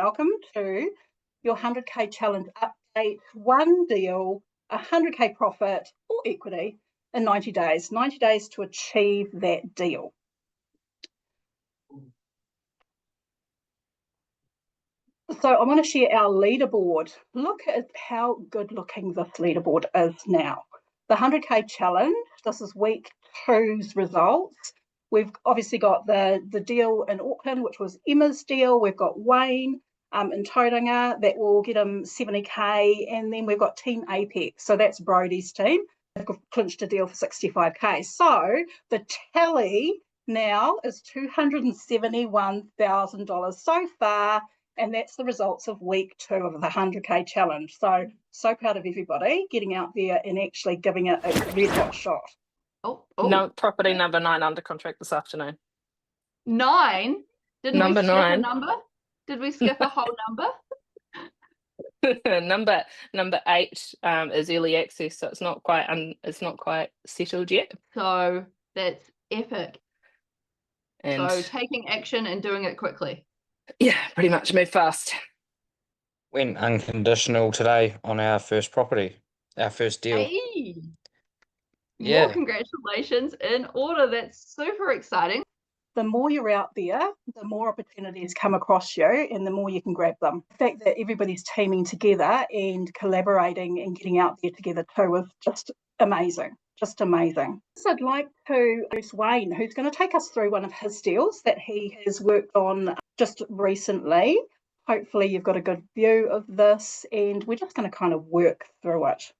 welcome to your 100K challenge update. One deal, 100K profit or equity in 90 days. 90 days to achieve that deal. So I want to share our leaderboard. Look at how good looking this leaderboard is now. The 100K challenge, this is week 2's results. We've obviously got the deal in Auckland, which was Emma's deal. We've got Wayne in Tauranga, that will get him 70K. And then we've got Team Apex. So that's Brodie's team. They've clinched a deal for 65K. So the tally now is $271,000 so far. And that's the results of week 2 of the 100K challenge. So proud of everybody getting out there and actually giving it a red hot shot. No, property number 9 under contract this afternoon. 9? Didn't Number we skip 9. a number? Did we skip a whole number? number 8 is early access, so it's not quite settled yet. So that's epic. And so taking action and doing it quickly. Yeah, pretty much move fast. Went unconditional today on our first property, our first deal. Hey. Yeah. More congratulations in order. That's super exciting. The more you're out there, the more opportunities come across you and the more you can grab them. The fact that everybody's teaming together and collaborating and getting out there together too is just amazing. Just amazing. So I'd like to introduce Wayne, who's going to take us through one of his deals that he has worked on just recently. Hopefully you've got a good view of this and we're just going to kind of work through it.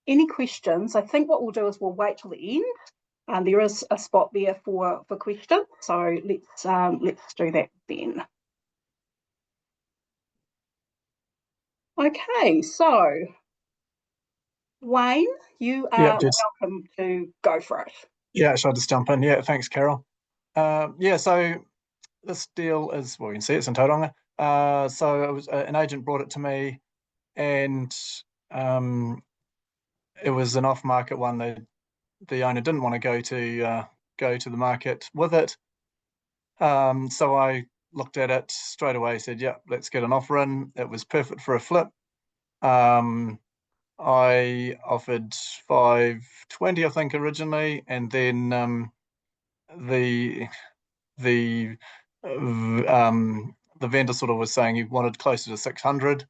Any questions? I think what we'll do is we'll wait till the end. There is a spot there for questions, so let's do that then. Okay, so Wayne, you are welcome to go for it. Yeah, shall I just jump in? Yeah, thanks, Carol. So this deal is, well, you can see it's in Tauranga. So it was an agent brought it to me, and it was an off-market one. The owner didn't want to go to the market with it. So I looked at it straight away, said, yeah, let's get an offer in. It was perfect for a flip. I offered 520, I think, originally, and then the vendor sort of was saying he wanted closer to 600.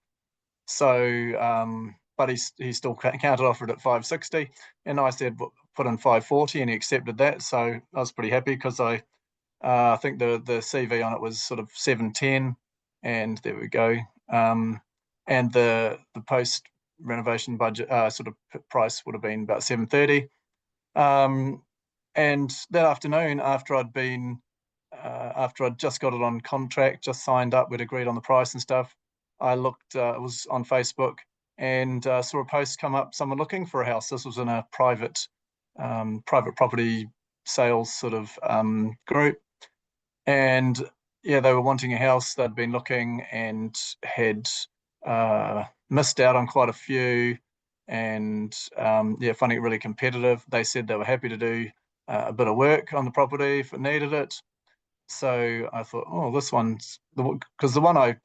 So but he still counter offered at 560, and I said put in 540, and he accepted that. So I was pretty happy because I think the CV on it was sort of 710, and there we go. And the post renovation budget sort of price would have been about 730. And that afternoon, after I'd just got it on contract, just signed up, we'd agreed on the price and stuff, I looked, it was on Facebook, and saw a post come up, someone looking for a house. This was in a private property sales sort of group, and yeah, they were wanting a house. They'd been looking and had missed out on quite a few, and finding it really competitive. They said they were happy to do a bit of work on the property if it needed it. So I thought, oh, this one's because the one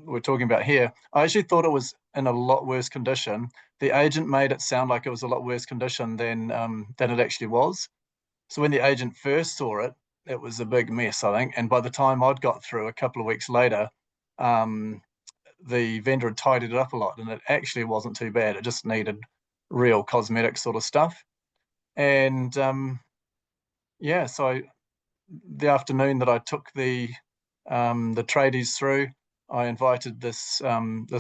we're talking about here, I actually thought it was in a lot worse condition. The agent made it sound like it was a lot worse condition than it actually was. So when the agent first saw it, it was a big mess, I think. And by the time I'd got through a couple of weeks later, the vendor had tidied it up a lot, and it actually wasn't too bad. It just needed real cosmetic sort of stuff. And so the afternoon that I took the tradies through, I invited this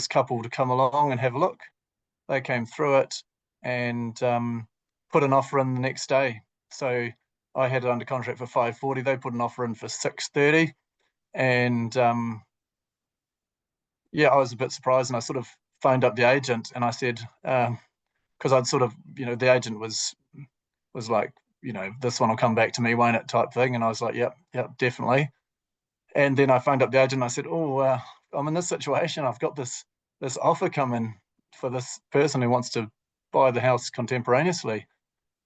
couple to come along and have a look. They came through it and put an offer in the next day. So I had it under contract for 540. They put an offer in for 630, and I was a bit surprised, and I sort of phoned up the agent and I said, because I'd sort of, the agent was like, this one will come back to me, won't it, type thing. And I was like, yep, definitely. And then I phoned up the agent and I said, I'm in this situation. I've got this offer coming for this person who wants to buy the house contemporaneously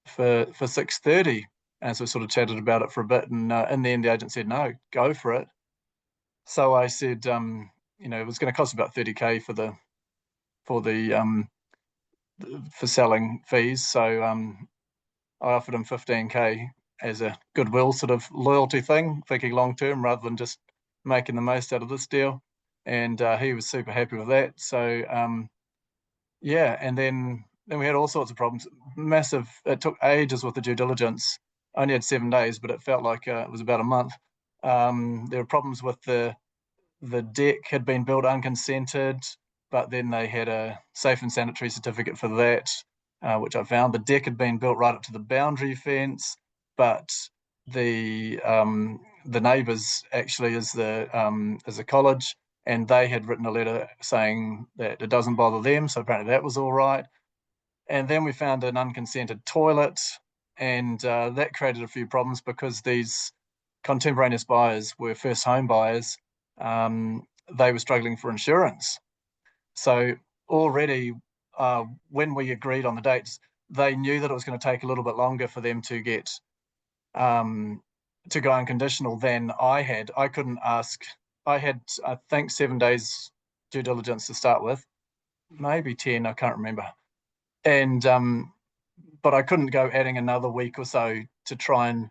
for 630. And so we sort of chatted about it for a bit. And in the end, the agent said, no, go for it. So I said, it was going to cost about 30K for selling fees. So I offered him 15K as a goodwill sort of loyalty thing, thinking long term rather than just making the most out of this deal. And he was super happy with that. So yeah, and then we had all sorts of problems. Massive. It took ages with the due diligence. I only had 7 days, but it felt like it was about a month. There were problems with the deck had been built unconsented, but then they had a safe and sanitary certificate for that, which I found. The deck had been built right up to the boundary fence, but the neighbours actually is a college, and they had written a letter saying that it doesn't bother them. So apparently that was all right. And then we found an unconsented toilet, and that created a few problems because these contemporaneous buyers were first home buyers. They were struggling for insurance. So already when we agreed on the dates, they knew that it was going to take a little bit longer for them to get to go unconditional than I had. I couldn't ask. I had, I think, 7 days due diligence to start with, maybe 10, I can't remember. And but I couldn't go adding another week or so to try and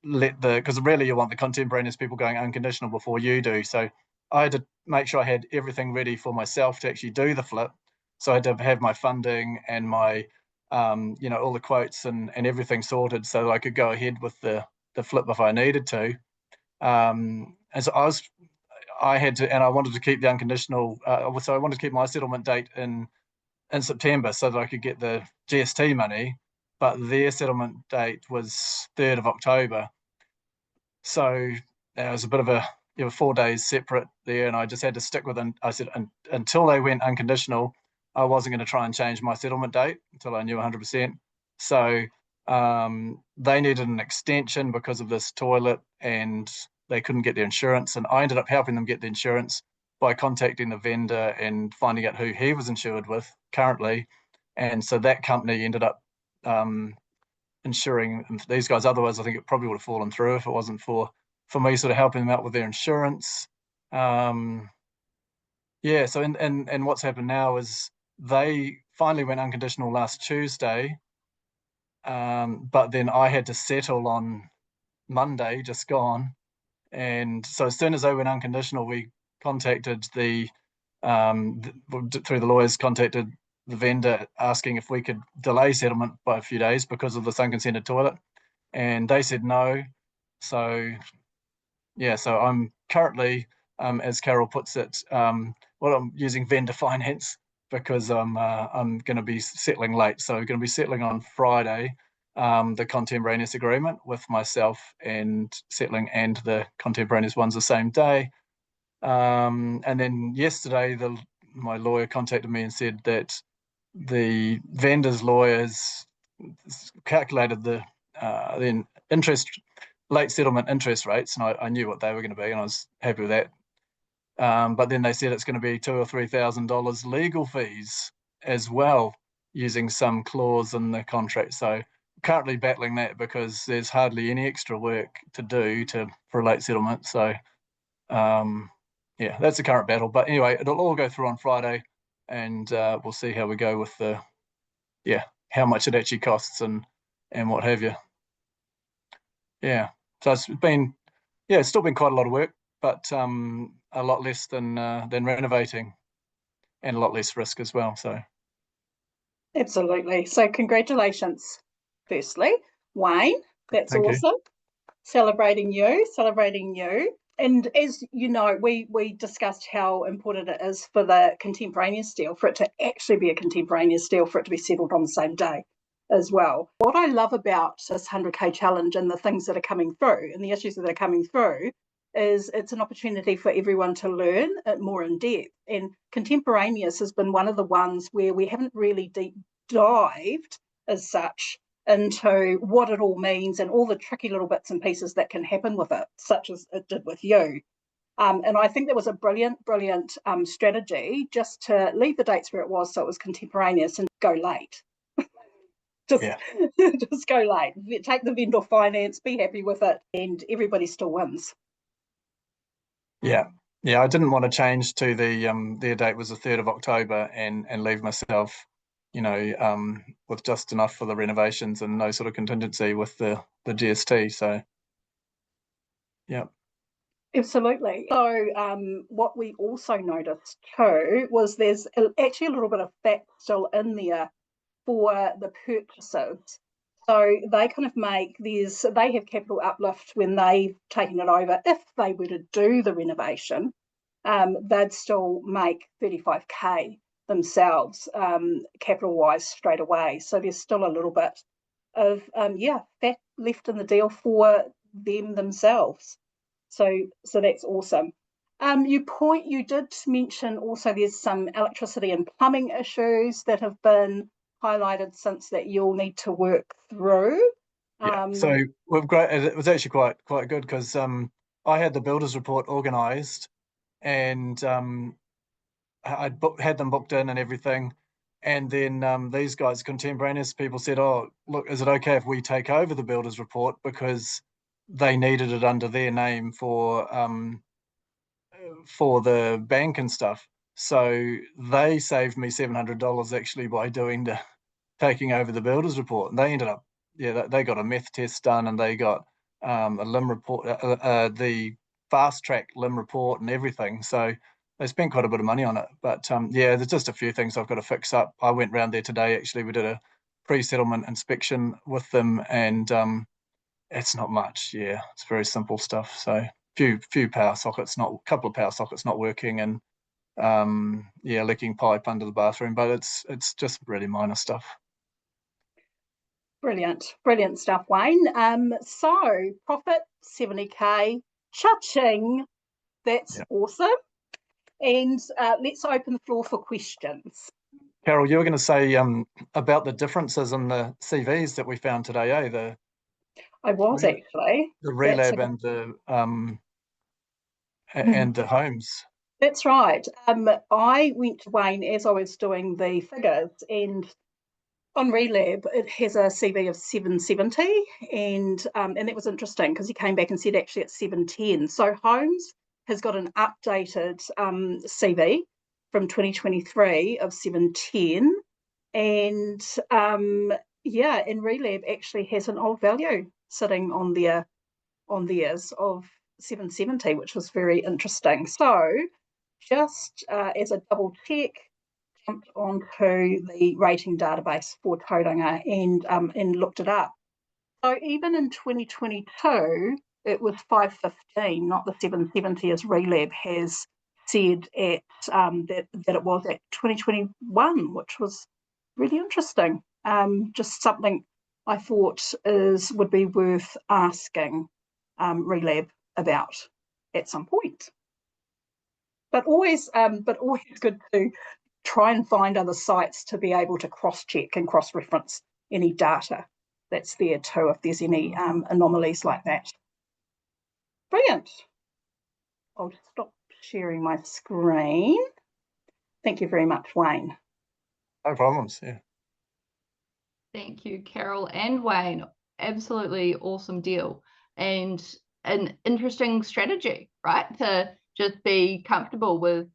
because really you want the contemporaneous people going unconditional before you do. So I had to make sure I had everything ready for myself to actually do the flip. So I had to have my funding and my all the quotes and everything sorted so that I could go ahead with the flip if I needed to. And so I had to, and I wanted to keep the unconditional. So I wanted to keep my settlement date in September so that I could get the GST money, but their settlement date was 3rd of October. So there was a bit of a 4 days separate there, and I just had to stick with it. I said until they went unconditional, I wasn't going to try and change my settlement date until I knew 100%. So they needed an extension because of this toilet, and they couldn't get their insurance, and I ended up helping them get the insurance by contacting the vendor and finding out who he was insured with currently. And so that company ended up insuring these guys. Otherwise, I think it probably would have fallen through if it wasn't for me sort of helping them out with their insurance. So and what's happened now is they finally went unconditional last Tuesday, but then I had to settle on Monday, just gone. And so as soon as they went unconditional, we contacted through the lawyers, contacted the vendor asking if we could delay settlement by a few days because of this unconsented toilet, and they said no. So yeah, so I'm currently, as Carol puts it, I'm using vendor finance because I'm going to be settling late. So I'm going to be settling on Friday the contemporaneous agreement with myself, and settling and the contemporaneous ones the same day. And then yesterday, my lawyer contacted me and said that the vendor's lawyers calculated the late settlement interest rates, and I knew what they were going to be, and I was happy with that. But then they said it's going to be $2,000 or $3,000 legal fees as well, using some clause in the contract. So currently battling that because there's hardly any extra work to do for a late settlement. So yeah, that's the current battle. But anyway, it'll all go through on Friday, and we'll see how we go with how much it actually costs and what have you. Yeah, so it's still been quite a lot of work, but a lot less than renovating, and a lot less risk as well. So absolutely. So congratulations, firstly, Wayne. That's Thank you. awesome. Celebrating you. And as you know, we discussed how important it is for the contemporaneous deal, for it to actually be a contemporaneous deal, for it to be settled on the same day as well. What I love about this 100K challenge and the things that are coming through and the issues that are coming through is it's an opportunity for everyone to learn it more in depth. And contemporaneous has been one of the ones where we haven't really deep dived as such into what it all means and all the tricky little bits and pieces that can happen with it, such as it did with you. And I think that was a brilliant strategy, just to leave the dates where it was, so it was contemporaneous, and go late. Just go late. Take the vendor finance, be happy with it, and everybody still wins. Yeah. Yeah, I didn't want to change to their date was the 3rd of October and leave myself, with just enough for the renovations and no sort of contingency with the GST. So yeah. Absolutely. So what we also noticed too was there's actually a little bit of fat still in there for the purchasers. So they kind of they have capital uplift when they've taken it over. If they were to do the renovation, they'd still make 35K themselves, capital-wise straight away. So there's still a little bit of, fat left in the deal for them themselves. So that's awesome. You did mention also there's some electricity and plumbing issues that have been highlighted since that you'll need to work through. Yeah. So it was actually quite good because I had the builders report organised and I'd had them booked in and everything. And then these guys, contemporaneous people, said, "Oh, look, is it okay if we take over the builders report because they needed it under their name for the bank and stuff?" So they saved me $700 actually by taking over the builders report. And they ended up, they got a meth test done and they got a limb report, the fast track limb report and everything. So they spent quite a bit of money on it. But there's just a few things I've got to fix up. I went round there today, actually. We did a pre-settlement inspection with them and it's not much. Yeah, it's very simple stuff. So few power sockets, couple of power sockets not working and leaking pipe under the bathroom, but it's just really minor stuff. Brilliant stuff, Wayne. So profit 70K, cha-ching, that's awesome. And let's open the floor for questions. Carol, you were going to say about the differences in the CVs that we found today, eh? I was actually. The relab and the homes. That's right. I went to Wayne as I was doing the figures, and on Relab, it has a CV of 770, and that was interesting because he came back and said actually it's 710. So Homes has got an updated CV from 2023 of 710, and and Relab actually has an old value sitting on theirs of 770, which was very interesting. So just as a double check, jumped onto the rating database for Tauranga and looked it up. So even in 2022, it was 515, not the 770 as Relab has said at that it was at 2021, which was really interesting. Just something I thought would be worth asking Relab about at some point. But always good to try and find other sites to be able to cross-check and cross-reference any data that's there too, if there's any anomalies like that. Brilliant. I'll just stop sharing my screen. Thank you very much, Wayne. No problems, yeah. Thank you, Carol and Wayne. Absolutely awesome deal and an interesting strategy, right? To just be comfortable with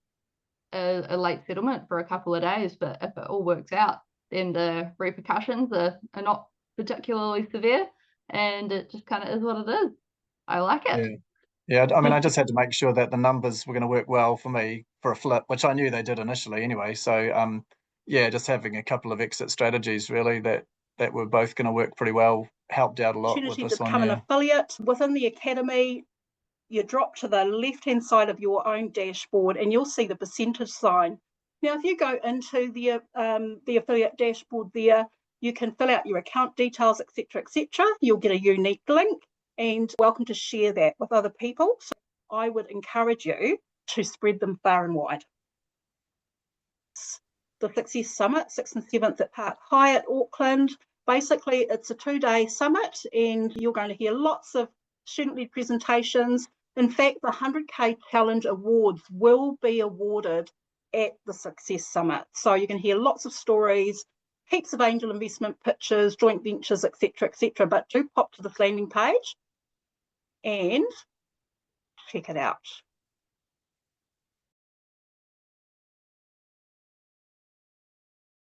a late settlement for a couple of days, but if it all works out, then the repercussions are not particularly severe, and it just kind of is what it is. I like it. Yeah, I mean, I just had to make sure that the numbers were going to work well for me for a flip, which I knew they did initially anyway. So just having a couple of exit strategies really that were both going to work pretty well helped out a lot with this to one. Become an affiliate within the academy. You drop to the left-hand side of your own dashboard and you'll see the percentage sign. Now, if you go into the affiliate dashboard there, you can fill out your account details, etc., etc. You'll get a unique link and welcome to share that with other people. So I would encourage you to spread them far and wide. The Success Summit, 6th and 7th at Park Hyatt, Auckland. Basically, it's a 2-day summit and you're going to hear lots of student-led presentations. In fact, the 100K Challenge Awards will be awarded at the Success Summit. So you can hear lots of stories, heaps of angel investment pitches, joint ventures, etc., etc. But do pop to this landing page and check it out.